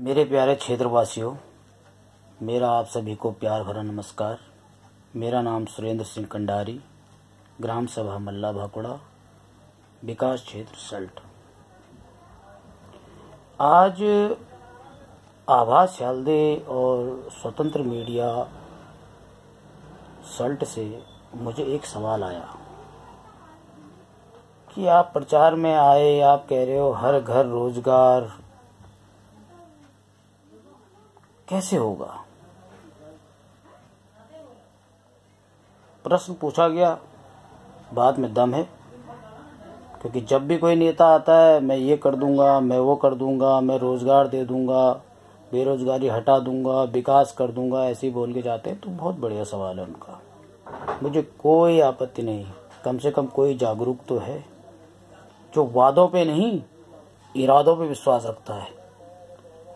मेरे प्यारे क्षेत्रवासियों, मेरा आप सभी को प्यार भरा नमस्कार। मेरा नाम सुरेंद्र सिंह कंडारी, ग्राम सभा मल्ला भाकुड़ा, विकास क्षेत्र सल्ट। आज आभास याल्दे और स्वतंत्र मीडिया सल्ट से मुझे एक सवाल आया कि आप प्रचार में आए, आप कह रहे हो हर घर रोजगार, कैसे होगा? प्रश्न पूछा गया, बात में दम है। क्योंकि जब भी कोई नेता आता है, मैं ये कर दूंगा, मैं वो कर दूंगा, मैं रोजगार दे दूंगा, बेरोजगारी हटा दूंगा, विकास कर दूंगा, ऐसे ही बोल के जाते हैं। तो बहुत बढ़िया सवाल है उनका, मुझे कोई आपत्ति नहीं। कम से कम कोई जागरूक तो है जो वादों पे नहीं इरादों पे विश्वास रखता है।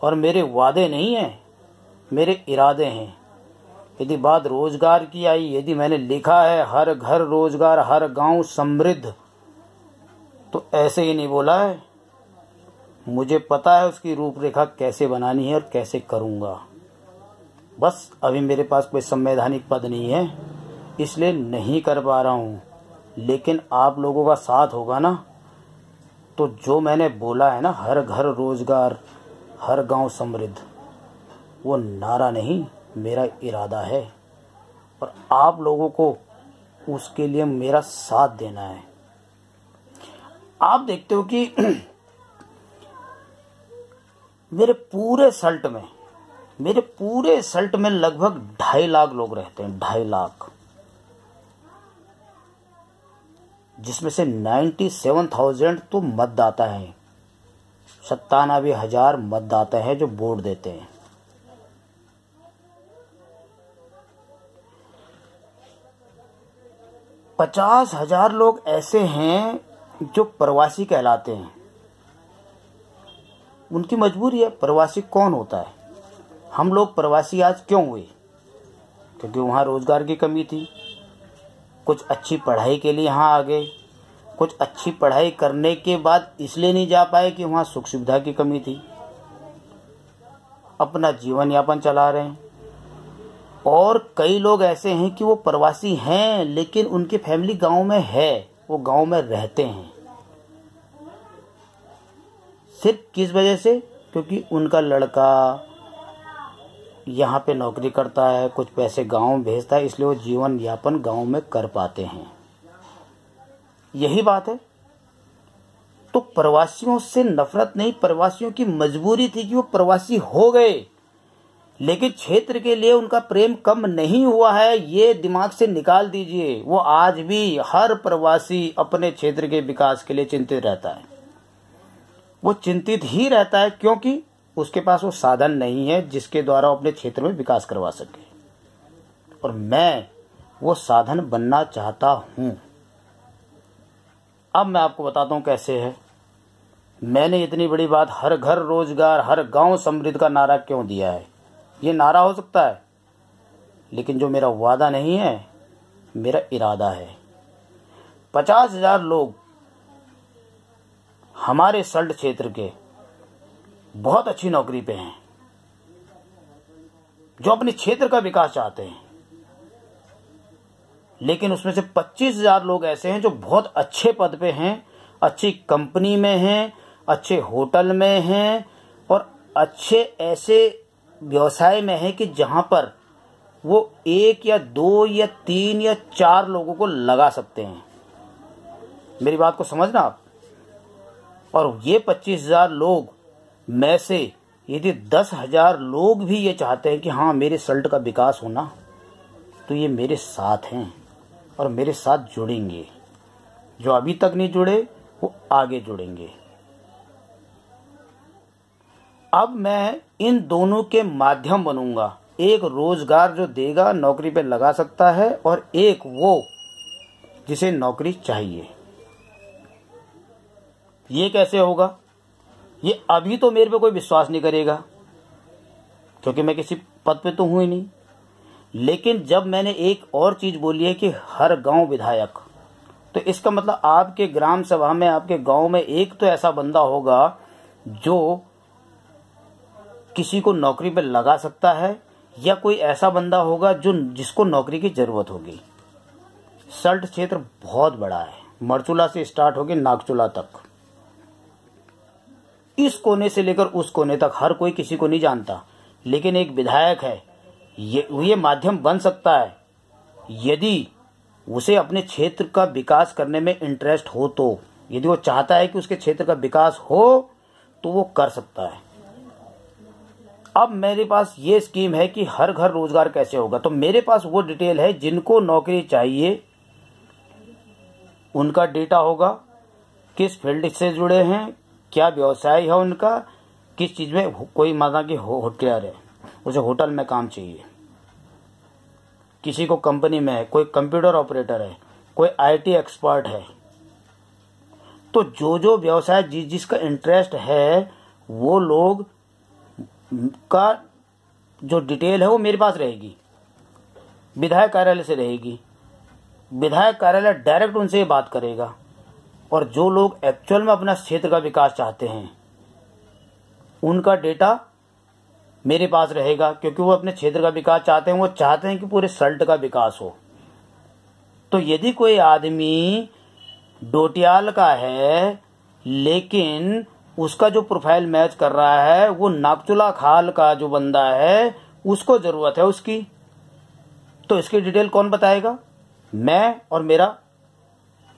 और मेरे वादे नहीं हैं, मेरे इरादे हैं। यदि बात रोजगार की आई, यदि मैंने लिखा है हर घर रोजगार, हर गांव समृद्ध, तो ऐसे ही नहीं बोला है। मुझे पता है उसकी रूपरेखा कैसे बनानी है और कैसे करूंगा। बस अभी मेरे पास कोई संवैधानिक पद नहीं है, इसलिए नहीं कर पा रहा हूं। लेकिन आप लोगों का साथ होगा ना, तो जो मैंने बोला है ना, हर घर रोजगार, हर गांव समृद्ध, वो नारा नहीं, मेरा इरादा है। और आप लोगों को उसके लिए मेरा साथ देना है। आप देखते हो कि मेरे पूरे सल्ट में लगभग 2.5 लाख लोग रहते हैं, 2.5 लाख, जिसमें से 97,000 तो मतदाता हैं, 97,000 मतदाता है जो वोट देते हैं। 50,000 लोग ऐसे हैं जो प्रवासी कहलाते हैं। उनकी मजबूरी है। प्रवासी कौन होता है? हम लोग प्रवासी आज क्यों हुए? क्योंकि वहाँ रोजगार की कमी थी। कुछ अच्छी पढ़ाई के लिए यहाँ आ गए, कुछ अच्छी पढ़ाई करने के बाद इसलिए नहीं जा पाए कि वहाँ सुख सुविधा की कमी थी। अपना जीवन यापन चला रहे हैं। और कई लोग ऐसे हैं कि वो प्रवासी हैं, लेकिन उनकी फैमिली गांव में है, वो गांव में रहते हैं। सिर्फ किस वजह से? क्योंकि उनका लड़का यहाँ पे नौकरी करता है, कुछ पैसे गांव में भेजता है, इसलिए वो जीवन यापन गांव में कर पाते हैं। यही बात है। तो प्रवासियों से नफरत नहीं, प्रवासियों की मजबूरी थी कि वो प्रवासी हो गए, लेकिन क्षेत्र के लिए उनका प्रेम कम नहीं हुआ है। ये दिमाग से निकाल दीजिए। वो आज भी, हर प्रवासी अपने क्षेत्र के विकास के लिए चिंतित रहता है। वो चिंतित ही रहता है क्योंकि उसके पास वो साधन नहीं है जिसके द्वारा वो अपने क्षेत्र में विकास करवा सके। और मैं वो साधन बनना चाहता हूं। अब मैं आपको बताता हूं कैसे है। मैंने इतनी बड़ी बात, हर घर रोजगार, हर गांव समृद्ध का नारा क्यों दिया है? ये नारा हो सकता है, लेकिन जो मेरा वादा नहीं है, मेरा इरादा है। 50,000 लोग हमारे सल्ट क्षेत्र के बहुत अच्छी नौकरी पे हैं, जो अपने क्षेत्र का विकास चाहते हैं। लेकिन उसमें से 25,000 लोग ऐसे हैं जो बहुत अच्छे पद पे हैं, अच्छी कंपनी में हैं, अच्छे होटल में हैं, और अच्छे ऐसे व्यवसाय में है कि जहां पर वो 1 या 2 या 3 या 4 लोगों को लगा सकते हैं। मेरी बात को समझना आप। और ये 25,000 लोग में से यदि 10,000 लोग भी ये चाहते हैं कि हाँ मेरे सल्ट का विकास होना, तो ये मेरे साथ हैं और मेरे साथ जुड़ेंगे। जो अभी तक नहीं जुड़े वो आगे जुड़ेंगे। अब मैं इन दोनों के माध्यम बनूंगा। एक रोजगार जो देगा, नौकरी पे लगा सकता है, और एक वो जिसे नौकरी चाहिए। ये कैसे होगा? ये अभी तो मेरे पे कोई विश्वास नहीं करेगा, क्योंकि मैं किसी पद पे तो हूं ही नहीं। लेकिन जब मैंने एक और चीज बोली है कि हर गांव विधायक, तो इसका मतलब आपके ग्राम सभा में, आपके गांव में एक तो ऐसा बंदा होगा जो किसी को नौकरी पे लगा सकता है या कोई ऐसा बंदा होगा जिसको नौकरी की जरूरत होगी। सल्ट क्षेत्र बहुत बड़ा है, मरचूला से स्टार्ट होकर नागचूला तक, इस कोने से लेकर उस कोने तक हर कोई किसी को नहीं जानता, लेकिन एक विधायक है, ये माध्यम बन सकता है यदि उसे अपने क्षेत्र का विकास करने में इंटरेस्ट हो। तो यदि वो चाहता है कि उसके क्षेत्र का विकास हो तो वो कर सकता है। अब मेरे पास ये स्कीम है कि हर घर रोजगार कैसे होगा, तो मेरे पास वो डिटेल है, जिनको नौकरी चाहिए उनका डेटा होगा, किस फील्ड से जुड़े हैं, क्या व्यवसाय है उनका, किस चीज में, कोई माना कि होटलियर है, उसे होटल में काम चाहिए, किसी को कंपनी में है, कोई कंप्यूटर ऑपरेटर है, कोई आईटी एक्सपर्ट है। तो जो व्यवसाय जिसका इंटरेस्ट है वो लोग का जो डिटेल है वो मेरे पास रहेगी, विधायक कार्यालय से रहेगी। विधायक कार्यालय डायरेक्ट उनसे बात करेगा, और जो लोग एक्चुअल में अपना क्षेत्र का विकास चाहते हैं उनका डेटा मेरे पास रहेगा, क्योंकि वो अपने क्षेत्र का विकास चाहते हैं, वो चाहते हैं कि पूरे सल्ट का विकास हो। तो यदि कोई आदमी डोटियाल का है लेकिन उसका जो प्रोफाइल मैच कर रहा है वो नागचूला खाल का जो बंदा है उसको जरूरत है उसकी, तो इसकी डिटेल कौन बताएगा? मैं और मेरा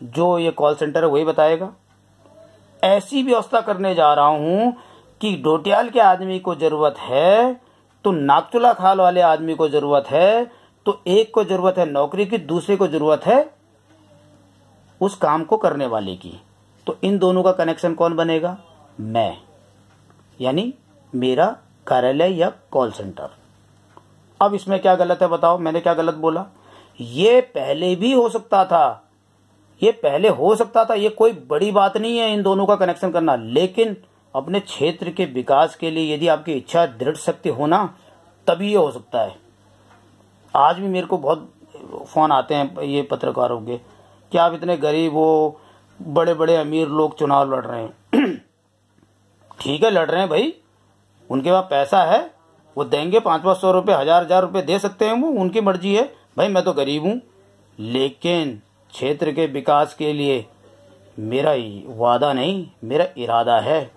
जो ये कॉल सेंटर है वही बताएगा। ऐसी व्यवस्था करने जा रहा हूं कि डोटियाल के आदमी को जरूरत है तो नागचूला खाल वाले आदमी को जरूरत है, तो एक को जरूरत है नौकरी की, दूसरे को जरूरत है उस काम को करने वाले की। तो इन दोनों का कनेक्शन कौन बनेगा? मैं, यानी मेरा कार्यालय या कॉल सेंटर। अब इसमें क्या गलत है बताओ? मैंने क्या गलत बोला? ये पहले भी हो सकता था, ये पहले हो सकता था, ये कोई बड़ी बात नहीं है इन दोनों का कनेक्शन करना। लेकिन अपने क्षेत्र के विकास के लिए यदि आपकी इच्छा, दृढ़ शक्ति हो ना, तभी ये हो सकता है। आज भी मेरे को बहुत फोन आते हैं ये पत्रकारों के कि आप इतने गरीब हो, बड़े बड़े अमीर लोग चुनाव लड़ रहे हैं। ठीक है, लड़ रहे हैं भाई, उनके पास पैसा है, वो देंगे 500-500 रुपये, 1000-1000 रुपये दे सकते हैं, वो उनकी मर्जी है। भाई मैं तो गरीब हूं, लेकिन क्षेत्र के विकास के लिए मेरा वादा नहीं, मेरा इरादा है।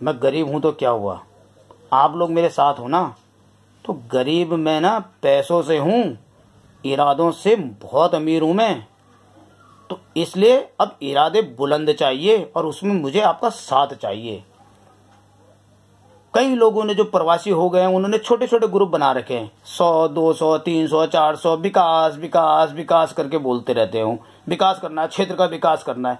मैं गरीब हूं तो क्या हुआ, आप लोग मेरे साथ हो ना। तो गरीब मैं ना पैसों से हूं, इरादों से बहुत अमीर हूं मैं। तो इसलिए अब इरादे बुलंद चाहिए और उसमें मुझे आपका साथ चाहिए। कई लोगों ने जो प्रवासी हो गए हैं उन्होंने छोटे छोटे ग्रुप बना रखे हैं, 100, 200, 300, 400, विकास विकास विकास करके बोलते रहते हो, विकास करना है, क्षेत्र का विकास करना है।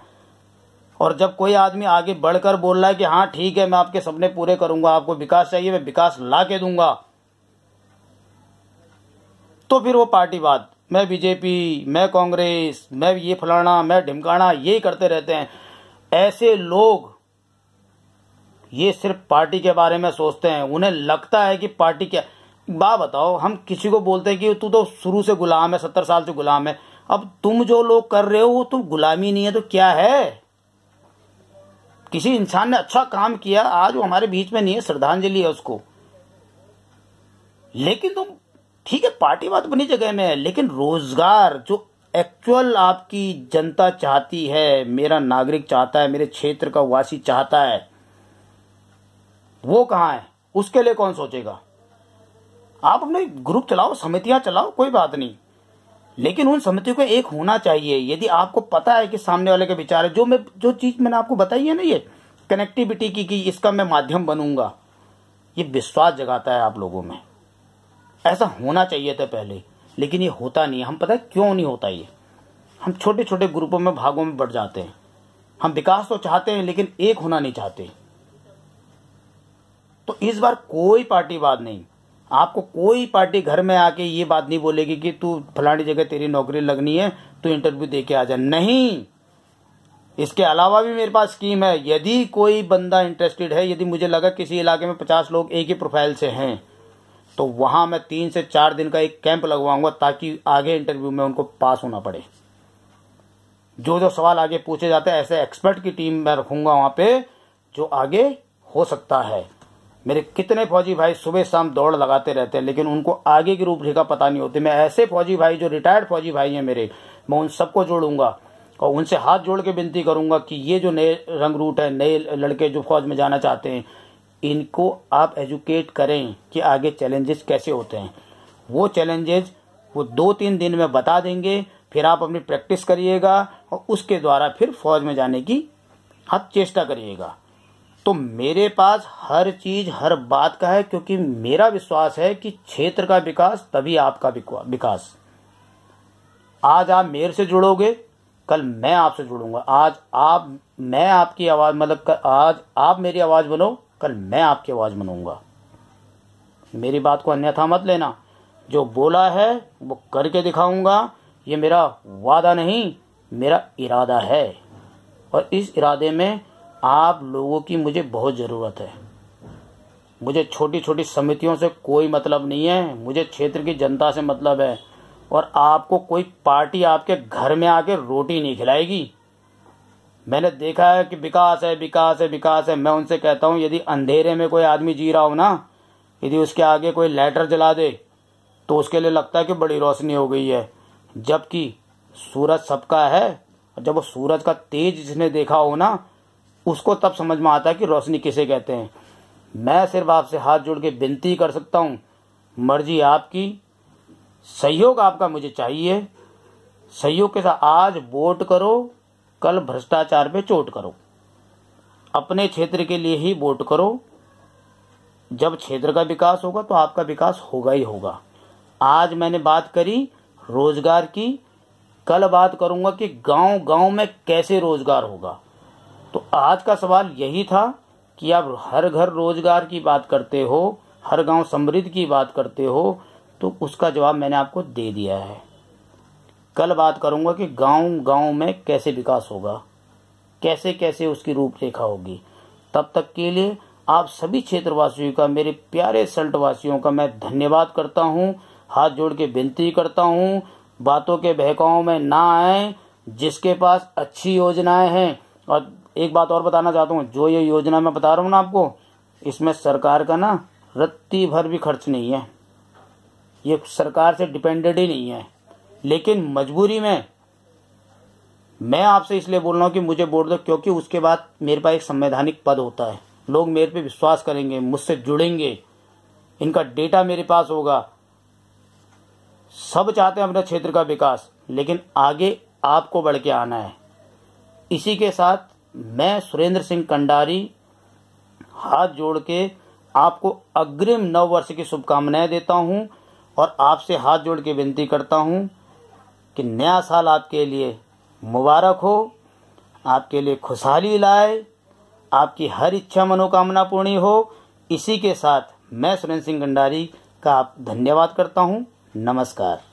और जब कोई आदमी आगे बढ़कर बोल रहा है कि हाँ ठीक है मैं आपके सपने पूरे करूंगा, आपको विकास चाहिए, मैं विकास ला के दूंगा, तो फिर वो पार्टीवाद, मैं बीजेपी, मैं कांग्रेस, मैं ये फलाना, मैं ढिमकाना, यही करते रहते हैं। ऐसे लोग ये सिर्फ पार्टी के बारे में सोचते हैं, उन्हें लगता है कि पार्टी क्या। बात बताओ, हम किसी को बोलते हैं कि तू तो शुरू से गुलाम है, 70 साल से गुलाम है। अब तुम जो लोग कर रहे हो वो तो गुलामी नहीं है तो क्या है? किसी इंसान ने अच्छा काम किया, आज वो हमारे बीच में नहीं है, श्रद्धांजलि है उसको। लेकिन तुम ठीक है पार्टीवाद अपनी जगह में है, लेकिन रोजगार जो एक्चुअल आपकी जनता चाहती है, मेरा नागरिक चाहता है, मेरे क्षेत्र का वासी चाहता है, वो कहां है? उसके लिए कौन सोचेगा? आप अपने ग्रुप चलाओ, समितियां चलाओ, कोई बात नहीं, लेकिन उन समितियों को एक होना चाहिए। यदि आपको पता है कि सामने वाले के विचार है, जो चीज मैंने आपको बताई है ना, ये कनेक्टिविटी की इसका मैं माध्यम बनूंगा, ये विश्वास जगाता है आप लोगों में। ऐसा होना चाहिए था पहले, लेकिन ये होता नहीं है। हम पता है क्यों नहीं होता ये? हम छोटे छोटे ग्रुपों में, भागों में बढ़ जाते हैं। हम विकास तो चाहते हैं लेकिन एक होना नहीं चाहते। तो इस बार कोई पार्टीवाद नहीं, आपको कोई पार्टी घर में आके ये बात नहीं बोलेगी कि तू फलानी जगह तेरी नौकरी लगनी है, तू इंटरव्यू दे के आ जा। नहीं, इसके अलावा भी मेरे पास स्कीम है। यदि कोई बंदा इंटरेस्टेड है, यदि मुझे लगा किसी इलाके में 50 लोग एक ही प्रोफाइल से हैं, तो वहां मैं 3 से 4 दिन का एक कैंप लगवाऊंगा, ताकि आगे इंटरव्यू में उनको पास होना पड़े। जो सवाल आगे पूछे जाते हैं, ऐसे एक्सपर्ट की टीम मैं रखूंगा वहां पे, जो आगे हो सकता है। मेरे कितने फौजी भाई सुबह शाम दौड़ लगाते रहते हैं, लेकिन उनको आगे की रूपरेखा पता नहीं होती। मैं ऐसे फौजी भाई जो रिटायर्ड फौजी भाई हैं मेरे, मैं उन सबको जोड़ूंगा और उनसे हाथ जोड़ के विनती करूंगा कि ये जो नए रंग रूट है, नए लड़के जो फौज में जाना चाहते हैं, इनको आप एजुकेट करें कि आगे चैलेंजेस कैसे होते हैं। वो चैलेंजेस वो 2-3 दिन में बता देंगे, फिर आप अपनी प्रैक्टिस करिएगा और उसके द्वारा फिर फौज में जाने की आप चेष्टा करिएगा। तो मेरे पास हर चीज हर बात का है, क्योंकि मेरा विश्वास है कि क्षेत्र का विकास तभी आपका विकास। आज आप मेरे से जुड़ोगे, कल मैं आपसे जुड़ूंगा। आज मैं आपकी आवाज, मतलब आज आप मेरी आवाज बनो, कल मैं आपकी आवाज बनूंगा। मेरी बात को अन्यथा मत लेना। जो बोला है वो करके दिखाऊंगा। ये मेरा वादा नहीं, मेरा इरादा है, और इस इरादे में आप लोगों की मुझे बहुत ज़रूरत है। मुझे छोटी छोटी समितियों से कोई मतलब नहीं है, मुझे क्षेत्र की जनता से मतलब है। और आपको कोई पार्टी आपके घर में आके रोटी नहीं खिलाएगी। मैंने देखा है कि विकास है, विकास है, विकास है। मैं उनसे कहता हूँ, यदि अंधेरे में कोई आदमी जी रहा हो ना, यदि उसके आगे कोई लाइटर जला दे तो उसके लिए लगता है कि बड़ी रोशनी हो गई है, जबकि सूरज सबका है। और जब वो सूरज का तेज जिसने देखा हो ना, उसको तब समझ में आता है कि रोशनी किसे कहते हैं। मैं सिर्फ आपसे हाथ जोड़ के विनती कर सकता हूँ, मर्जी आपकी, सहयोग आपका मुझे चाहिए। सहयोग के साथ आज वोट करो, कल भ्रष्टाचार पे चोट करो। अपने क्षेत्र के लिए ही वोट करो। जब क्षेत्र का विकास होगा तो आपका विकास होगा ही होगा। आज मैंने बात करी रोजगार की, कल बात करूंगा कि गांव गांव में कैसे रोजगार होगा। तो आज का सवाल यही था कि आप हर घर रोजगार की बात करते हो, हर गांव समृद्धि की बात करते हो, तो उसका जवाब मैंने आपको दे दिया है। कल बात करूंगा कि गांव गांव में कैसे विकास होगा, कैसे कैसे उसकी रूपरेखा होगी। तब तक के लिए आप सभी क्षेत्रवासियों का, मेरे प्यारे सल्ट वासियों का मैं धन्यवाद करता हूं। हाथ जोड़ के विनती करता हूं, बातों के बहकावों में ना आए। जिसके पास अच्छी योजनाएं हैं, और एक बात और बताना चाहता हूँ, जो ये योजना मैं बता रहा हूँ ना आपको, इसमें सरकार का ना रत्ती भर भी खर्च नहीं है। ये सरकार से डिपेंडेड ही नहीं है, लेकिन मजबूरी में मैं आपसे इसलिए बोल रहा हूँ कि मुझे वोट दो, क्योंकि उसके बाद मेरे पास एक संवैधानिक पद होता है। लोग मेरे पे विश्वास करेंगे, मुझसे जुड़ेंगे, इनका डेटा मेरे पास होगा। सब चाहते हैं अपने क्षेत्र का विकास, लेकिन आगे आपको बढ़ के आना है। इसी के साथ मैं सुरेंद्र सिंह कंडारी हाथ जोड़ के आपको अग्रिम नव वर्ष की शुभकामनाएं देता हूं, और आपसे हाथ जोड़ के विनती करता हूं कि नया साल आपके लिए मुबारक हो, आपके लिए खुशहाली लाए, आपकी हर इच्छा मनोकामना पूर्ण हो। इसी के साथ मैं सुरेंद्र सिंह कंडारी का धन्यवाद करता हूं। नमस्कार।